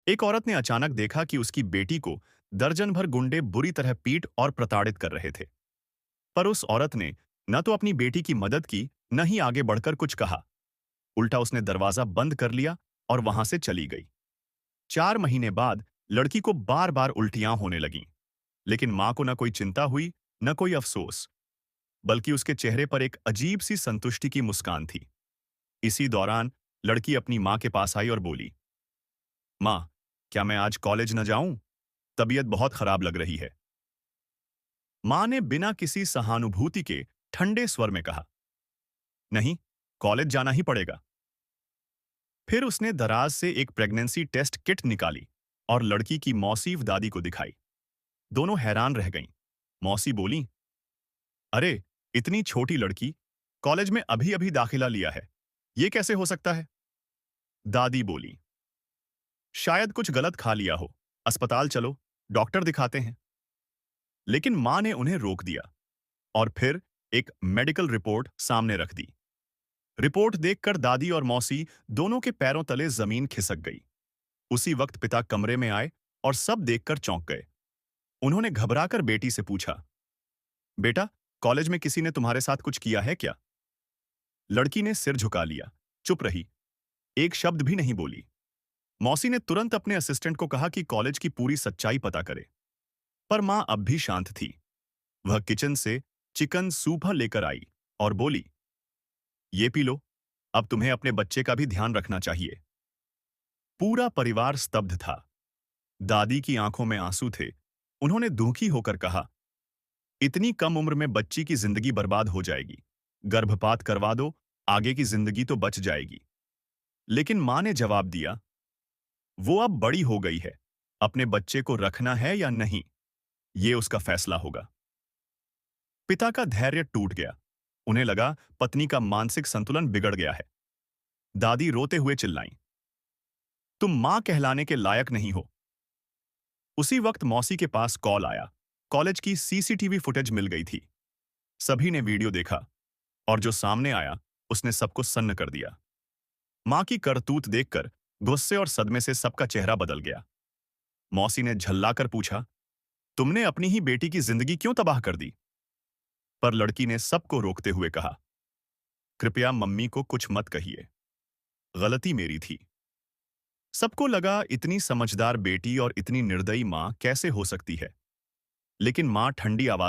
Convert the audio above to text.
एक औरत ने अचानक देखा कि उसकी बेटी को दर्जन भर गुंडे बुरी तरह पीट और प्रताड़ित कर रहे थे। पर उस औरत ने न तो अपनी बेटी की मदद की, न ही आगे बढ़कर कुछ कहा। उल्टा उसने दरवाजा बंद कर लिया और वहां से चली गई। 4 महीने बाद लड़की को बार बार उल्टियां होने लगीं, लेकिन मां को न कोई चिंता हुई, न कोई अफसोस, बल्कि उसके चेहरे पर एक अजीब सी संतुष्टि की मुस्कान थी। इसी दौरान लड़की अपनी मां के पास आई और बोली, मां, क्या मैं आज कॉलेज न जाऊं? तबीयत बहुत खराब लग रही है। मां ने बिना किसी सहानुभूति के ठंडे स्वर में कहा, नहीं, कॉलेज जाना ही पड़ेगा। फिर उसने दराज से एक प्रेगनेंसी टेस्ट किट निकाली और लड़की की मौसीव दादी को दिखाई। दोनों हैरान रह गईं। मौसी बोली, अरे, इतनी छोटी लड़की, कॉलेज में अभी अभी दाखिला लिया है, ये कैसे हो सकता है? दादी बोली, शायद कुछ गलत खा लिया हो, अस्पताल चलो, डॉक्टर दिखाते हैं। लेकिन मां ने उन्हें रोक दिया और फिर एक मेडिकल रिपोर्ट सामने रख दी। रिपोर्ट देखकर दादी और मौसी दोनों के पैरों तले जमीन खिसक गई। उसी वक्त पिता कमरे में आए और सब देखकर चौंक गए। उन्होंने घबराकर बेटी से पूछा, बेटा, कॉलेज में किसी ने तुम्हारे साथ कुछ किया है क्या? लड़की ने सिर झुका लिया, चुप रही, एक शब्द भी नहीं बोली। मौसी ने तुरंत अपने असिस्टेंट को कहा कि कॉलेज की पूरी सच्चाई पता करे। पर मां अब भी शांत थी। वह किचन से चिकन सूप लेकर आई और बोली, ये पी लो, अब तुम्हें अपने बच्चे का भी ध्यान रखना चाहिए। पूरा परिवार स्तब्ध था। दादी की आंखों में आंसू थे। उन्होंने दुखी होकर कहा, इतनी कम उम्र में बच्ची की जिंदगी बर्बाद हो जाएगी। गर्भपात करवा दो, आगे की जिंदगी तो बच जाएगी। लेकिन मां ने जवाब दिया, वो अब बड़ी हो गई है। अपने बच्चे को रखना है या नहीं, ये उसका फैसला होगा। पिता का धैर्य टूट गया। उन्हें लगा पत्नी का मानसिक संतुलन बिगड़ गया है। दादी रोते हुए चिल्लाईं, तुम मां कहलाने के लायक नहीं हो। उसी वक्त मौसी के पास कॉल आया। कॉलेज की सीसीटीवी फुटेज मिल गई थी। सभी ने वीडियो देखा और जो सामने आया उसने सबको सन्न कर दिया। मां की करतूत देखकर गुस्से और सदमे से सबका चेहरा बदल गया। मौसी ने झल्लाकर पूछा, तुमने अपनी ही बेटी की जिंदगी क्यों तबाह कर दी? पर लड़की ने सबको रोकते हुए कहा, कृपया मम्मी को कुछ मत कहिए, गलती मेरी थी। सबको लगा इतनी समझदार बेटी और इतनी निर्दयी मां कैसे हो सकती है। लेकिन मां ठंडी आवाज